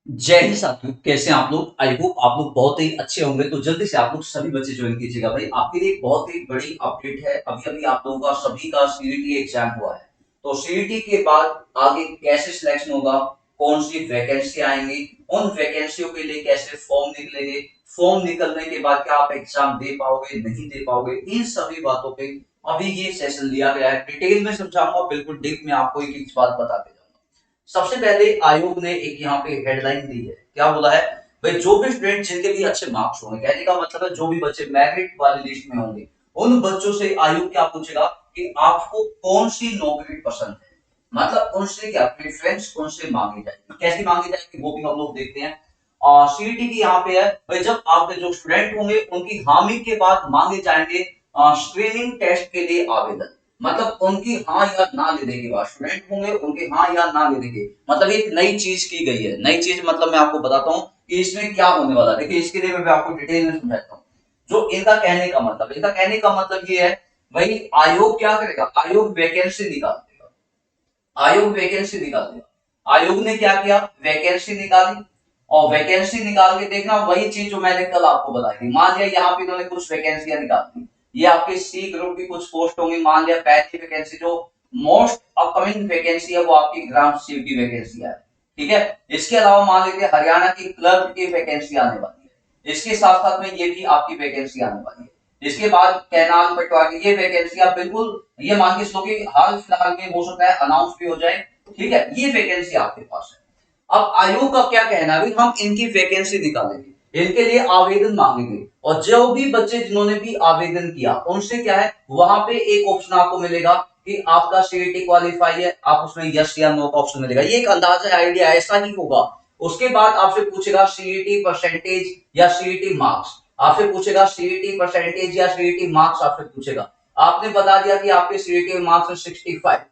जय हिंद साथियों, कैसे हैं आप लोग। आई होप आप लोग बहुत ही अच्छे होंगे। तो जल्दी से आप लोग सभी बच्चे ज्वाइन कीजिएगा। भाई आपके लिए एक बहुत ही बड़ी अपडेट है। अभी अभी आप लोगों का सभी का सीईटी एग्जाम हुआ है। तो सीईटी के बाद आगे कैसे सिलेक्शन होगा, कौन सी वैकेंसी आएंगी, उन वैकेंसियों के लिए कैसे फॉर्म निकलेंगे, फॉर्म निकलने के बाद क्या आप एग्जाम दे पाओगे नहीं दे पाओगे, इन सभी बातों पे अभी ये सेशन लिया गया है। डिटेल में समझाऊंगा, बिल्कुल डीप में आपको एक एक बात बताते जाऊंगा। सबसे पहले आयोग ने एक यहाँ पे हेडलाइन दी है। क्या बोला है भाई, जो भी स्टूडेंट जिनके भी अच्छे मार्क्स होंगे, कहने का मतलब है जो भी बच्चे मेरिट वाली लिस्ट में होंगे, उन बच्चों से आयोग क्या पूछेगा कि आपको कौन सी नौकरी पसंद है। मतलब उनसे क्या प्रेफरेंस उनसे मांगी जाएगी, कैसी मांगी जाएगी वो भी हम लोग देखते हैं। और सीईटी की यहाँ पे है भाई, जब आपके जो स्टूडेंट होंगे उनकी हामी के बाद मांगे जाएंगे स्क्रीनिंग टेस्ट के लिए आवेदन। मतलब उनकी हाँ या ना लेने के बाद स्टूडेंट होंगे, उनके हाँ या ना लेने के मतलब एक नई चीज की गई है। नई चीज मतलब मैं आपको बताता हूँ कि इसमें क्या होने वाला है। देखिए इसके लिए मैं आपको डिटेल में समझाता हूँ। जो इनका कहने का मतलब ये है भाई, आयोग क्या करेगा, आयोग वैकेंसी निकाल देगा। आयोग वैकेंसी निकाल देगा। आयोग ने क्या किया, वैकेंसी निकाली। और वैकेंसी निकाल के देखना वही चीज जो मैंने कल आपको बताई थी। मान लिया यहाँ पे इन्होंने कुछ वैकेंसियां निकाल दी, ये आपके सी ग्रुप की कुछ पोस्ट होंगी। मान लिया पहली वैकेंसी जो मोस्ट अपकमिंग वैकेंसी है वो आपकी ग्राम सचिव की वैकेंसी है। ठीक है, इसके अलावा मान लीजिए हरियाणा की क्लर्क की वैकेंसी आने वाली है। इसके साथ साथ में ये भी आपकी वैकेंसी आने वाली है। इसके बाद कैनाल पटवारी ये वैकेंसी आप बिल्कुल ये मान के चलो कि हाल फिलहाल में हो सकता है अनाउंस भी हो जाए। ठीक है, ये वैकेंसी आपके पास है। अब आयोग का क्या कहना है, हम इनकी वैकेंसी निकालेंगे, इनके लिए आवेदन मांगेंगे, और जो भी बच्चे जिन्होंने भी आवेदन किया उनसे क्या है, वहां पे एक ऑप्शन आपको मिलेगा कि आपका सीईटी क्वालिफाई है, आप उसमें यस या नो का ऑप्शन मिलेगा। ये एक अंदाजा आइडिया ऐसा ही होगा। उसके बाद आपसे पूछेगा सीईटी परसेंटेज या सीईटी मार्क्स। आपसे पूछेगा सीईटी परसेंटेज या सीईटी मार्क्स आपसे पूछेगा। आपने बता दिया कि आपके सीईटी मार्क्स 65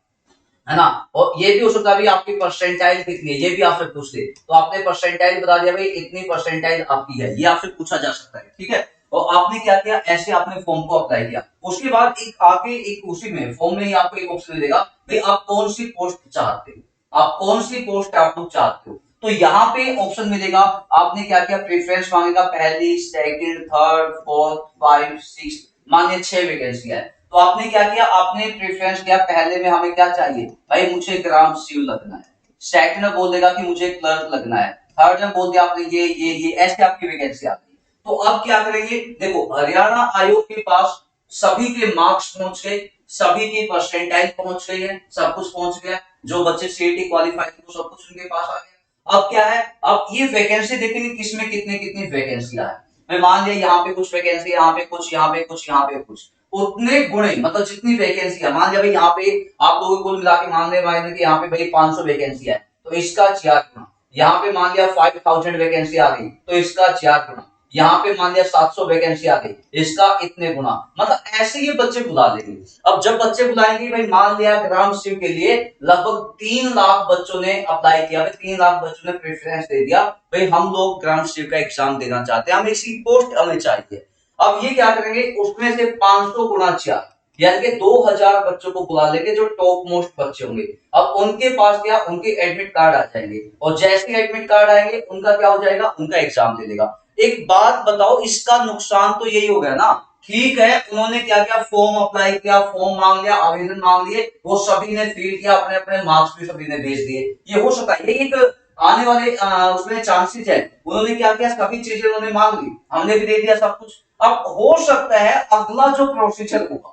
है ना, और ये भी हो सकता है भी आपकी परसेंटाइल कितनी है, ये भी आपसे पूछ ले। तो आपने परसेंटाइल बता दिया भाई इतनी परसेंटाइल आपकी है, ये आपसे पूछा जा सकता है। ठीक है, और आपने क्या किया, ऐसे आपने फॉर्म को अप्लाई किया। उसके बाद एक आगे एक उसी में फॉर्म में ही आपको एक ऑप्शन मिलेगा भाई आप कौन सी पोस्ट चाहते हो, आप कौन सी पोस्ट आप लोग चाहते हो। तो यहाँ पे ऑप्शन मिलेगा। आपने क्या किया, प्रेफरेंस मांगेगा, पहली second third fourth five six, मानिए 6 वैकेंसी है। तो आपने क्या किया, आपने प्रेफरेंस किया, पहले में हमें क्या चाहिए भाई, मुझे ग्राम सील लगना है। सेकंड में बोल देगा कि मुझे क्लर्क लगना है। थर्ड में बोल दिया आपने ये ऐसे आपकी वैकेंसी आ गई। तो अब क्या करेंगे, देखो हरियाणा आयोग के पास सभी के मार्क्स पहुंच गए, सभी की परसेंटाइल पहुंच गई है, सब कुछ पहुंच गया। जो बच्चे सीईटी क्वालिफाई थे वो सब कुछ उनके पास आ गया। अब क्या है, अब ये वैकेंसी देखेंगे किसमें कितने कितनी वैकेंसियां है। मैं मान लिया यहाँ पे कुछ वैकेंसी, यहाँ पे कुछ, यहाँ पे कुछ, यहाँ पे कुछ, उतने गुणे मतलब जितनी वैकेंसी है। मान लिया भाई यहाँ पे आप लोगों को कुल मिला के मान ले कि यहाँ पे भाई 500 वैकेंसी है, तो इसका 4 गुना। यहाँ पे मान लिया 5000 वैकेंसी आ गई, तो इसका 4 गुना। यहाँ पे मान लिया 700 वैकेंसी आ गई, इसका इतने गुना। मतलब ऐसे ये बच्चे बुला लेंगे। अब जब बच्चे बुलाएंगे भाई, मान लिया ग्राम शिव के लिए लगभग 3 लाख बच्चों ने अप्लाई किया, 3 लाख बच्चों ने प्रेफरेंस दे दिया भाई हम लोग ग्राम शिव का एग्जाम देना चाहते हैं, हमें इसी पोस्ट हमें चाहिए। अब ये क्या करेंगे, उसमें से 500 गुना 4 यानी कि 2000 बच्चों को बुला लेंगे जो टॉप मोस्ट बच्चे होंगे। अब उनके पास क्या, उनके एडमिट कार्ड आ जाएंगे, और जैसे एडमिट कार्ड आएंगे उनका क्या हो जाएगा, उनका एग्जाम दे देगा। एक बात बताओ, इसका नुकसान तो यही हो गया ना। ठीक है, उन्होंने क्या क्या फॉर्म अप्लाई किया, फॉर्म मांग लिया, आवेदन मांग लिए, वो सभी ने फिल किया, अपने अपने मार्क्स भी सभी ने भेज दिए। ये हो सकता है, ये एक आने वाले उसमें चांसेस है। उन्होंने क्या किया, सभी चीजें उन्होंने मांग ली, हमने भी दे दिया सब कुछ। अब हो सकता है अगला जो प्रोसीजर होगा,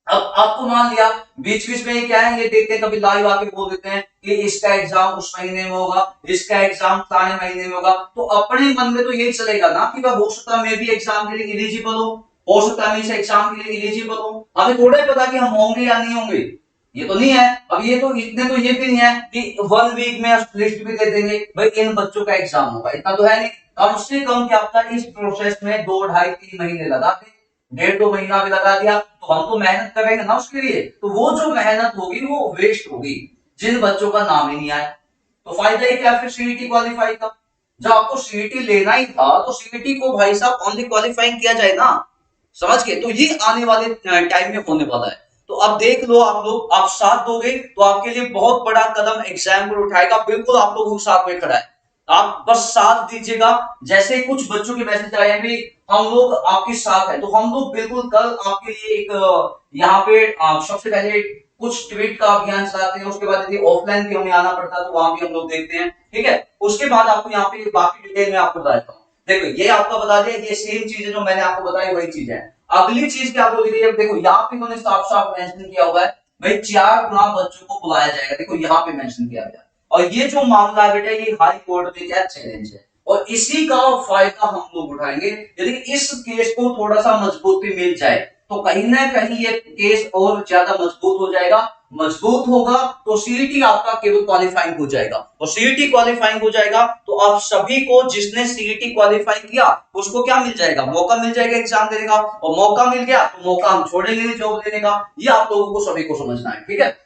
अब आपको मान लिया बीच बीच में क्या है, ये देखते हैं कभी लाइव आके बोल देते हैं कि इसका एग्जाम उस महीने में होगा, इसका एग्जाम फलाने महीने में होगा। तो अपने मन में तो यही चलेगा ना कि भाई हो सकता है मैं भी एग्जाम के लिए एलिजिबल हो सकता है मैं इस एग्जाम के लिए एलिजिबल हूं। हमें थोड़ा ही पता कि हम होंगे या नहीं होंगे, ये तो नहीं है। अब ये तो इतने तो ये भी नहीं है कि 1 वीक में लिस्ट भी दे देंगे भाई इन बच्चों का एग्जाम होगा, इतना तो है नहीं। कम से कम क्या पता इस प्रोसेस में 2 ढाई 3 महीने लगा दे, 1.5 2 महीना भी लगा दिया, तो हम तो मेहनत करेंगे ना उसके लिए, तो वो जो मेहनत होगी वो वेस्ट होगी जिन बच्चों का नाम ही नहीं आया। तो फायदा ही क्या फिर सीईटी क्वालिफाई का। जब आपको सीईटी लेना ही था तो सीईटी को भाई साहब ओनली क्वालिफाइंग किया जाए ना, समझ के। तो ये आने वाले टाइम में होने वाला है। तो अब देख लो, आप लोग आप साथ दोगे तो आपके लिए बहुत बड़ा कदम एग्जाम पर उठाएगा, बिल्कुल आप लोगों के साथ में खड़ा है। आप बस साथ दीजिएगा। जैसे कुछ बच्चों के मैसेज आए हैं भी हम लोग आपके साथ हैं, तो हम लोग बिल्कुल कल आपके लिए एक यहाँ पे सबसे पहले कुछ ट्वीट का अभियान चलाते हैं, उसके बाद यदि ऑफलाइन भी हमें आना पड़ता है तो वहां भी हम लोग देखते हैं, ठीक है। उसके बाद आपको यहाँ पे बाकी डिटेल में आपको बता देता हूँ। देखो ये आपका बता दिया, ये सेम चीज है जो मैंने आपको बताई वही चीज है। अगली चीज क्या बोली गई है, देखो यहाँ पे उन्होंने साफ साफ मेंशन किया हुआ है भाई 4 गुना बच्चों को बुलाया जाएगा, देखो यहाँ पे मेंशन किया गया। और ये जो मामला है बेटा ये हाई कोर्ट में क्या चैलेंज है, और इसी का फायदा हम लोग उठाएंगे। यदि इस केस को थोड़ा सा मजबूती मिल जाए तो कहीं ना कहीं ये केस और ज्यादा मजबूत हो जाएगा। मजबूत होगा तो सीईटी आपका केवल क्वालिफाइंग हो जाएगा, और सीईटी क्वालिफाइंग हो जाएगा तो आप सभी को जिसने सीईटी क्वालिफाई किया उसको क्या मिल जाएगा, मौका मिल जाएगा एग्जाम देने का, और मौका मिल गया तो मौका हम छोड़ेंगे नहीं जॉब लेने का। ये आप लोगों को सभी को समझना है, ठीक है।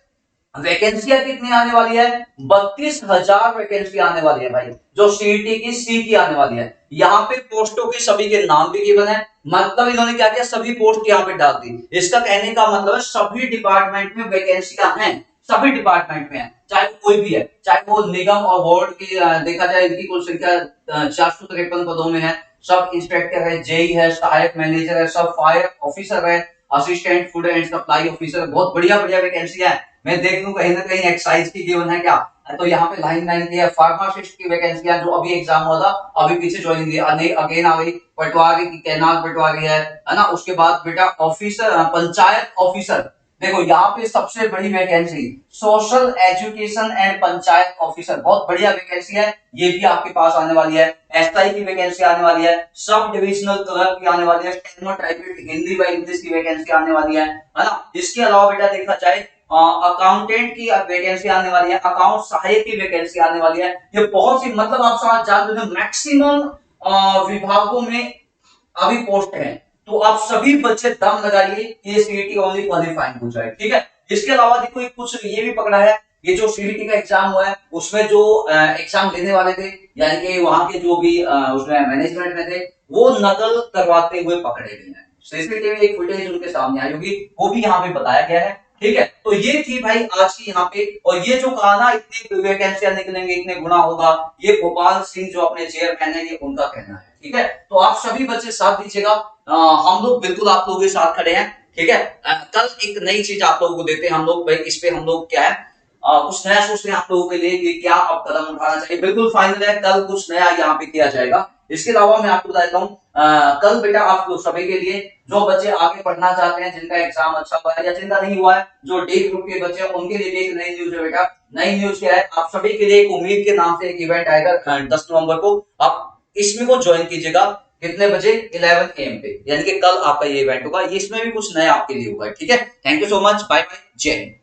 वैकेंसियां कितनी आने वाली है, 32,000 वैकेंसी आने वाली है भाई, जो सीईटी की सी की आने वाली है। यहाँ पे पोस्टों के सभी के नाम भी गिवन है, मतलब इन्होंने क्या किया, सभी पोस्ट यहाँ पे डाल दी। इसका कहने का मतलब है सभी डिपार्टमेंट में वैकेंसियां हैं, सभी डिपार्टमेंट में है, चाहे कोई भी है, चाहे वो निगम और बोर्ड की देखा जाए इनकी कुल संख्या 453 पदों में है। सब इंस्पेक्टर है, जेई है, सहायक मैनेजर है, सब फायर ऑफिसर है, assistant food and supply officer, बहुत बढ़िया बढ़िया वैकेंसी है। मैं देख लूं कहीं ना कहीं एक्साइज की गिवन है क्या, तो यहाँ पे लाइन लाइन की है। फार्मासिस्ट की वैकेंसियां जो अभी एग्जाम हुआ था, अभी पीछे ज्वाइनिंग दी अगेन आ गई। पटवारी की कैनाल पटवारी है ना। उसके बाद बेटा ऑफिसर, पंचायत ऑफिसर, देखो यहाँ पे सबसे बड़ी vacancy social education and panchayat officer, बहुत बढ़िया वैकेंसी है, ये भी आपके पास आने वाली है। एसआई की वैकेंसी आने वाली है, सब डिविजनल क्लर्क की आने वाली है, स्टेनोटाइपिस्ट हिंदी व इंग्लिश की वैकेंसी आने वाली है ना। इसके अलावा बेटा देखा जाए अकाउंटेंट की वैकेंसी आने वाली है, अकाउंट सहायक की वैकेंसी आने वाली है। ये बहुत सी, मतलब आप समझ जानते हो मैक्सिमम विभागों में अभी पोस्ट है, तो आप सभी बच्चे दम लगाइए ये सीईटी ओनली क्वालिफाइंग हो जाए, ठीक है। इसके अलावा देखो कुछ ये भी पकड़ा है, ये जो सीईटी का एग्जाम हुआ है उसमें जो एग्जाम देने वाले थे, यानी कि वहां के जो भी उसमें मैनेजमेंट में थे, वो नकल करवाते हुए पकड़े गए हैं। सीसीटीवी एक फुटेज उनके सामने आई होगी, वो भी यहाँ पे बताया गया है, ठीक है। तो ये थी भाई आज की यहाँ पे, और ये जो कहा ना इतनी वैकेंसियां निकलेंगे, इतने गुना होगा, ये गोपाल सिंह जो अपने चेयरमैन है ये उनका कहना है, ठीक है। तो आप सभी बच्चे साथ दीजिएगा, हम लोग बिल्कुल आप लोगों के साथ खड़े हैं, ठीक है। कल एक नई चीज आप लोगों को देते हैं हम लोग, भाई इस पे हम लोग क्या है कुछ नया सोचते हैं आप लोगों के लिए कि क्या अब कदम उठाना चाहिए, बिल्कुल फाइनल है, कल कुछ नया यहाँ पे किया जाएगा। इसके अलावा मैं आपको बताता हूँ कल बेटा आप लोग सभी के लिए, जो बच्चे आगे पढ़ना चाहते हैं, जिनका एग्जाम अच्छा हुआ है या जिनका नहीं हुआ है, जो डी ग्रुप के बच्चे हैं उनके लिए भी एक नई न्यूज है बेटा। नई न्यूज क्या है, आप सभी के लिए एक उम्मीद के नाम से एक इवेंट आएगा 10 नवंबर को, आप इसमें को ज्वाइन कीजिएगा। कितने बजे, 11 AM पे, यानी कि कल आपका ये इवेंट होगा, ये इसमें भी कुछ नया आपके लिए होगा, ठीक है। Thank you so much, bye bye, जय हिंद।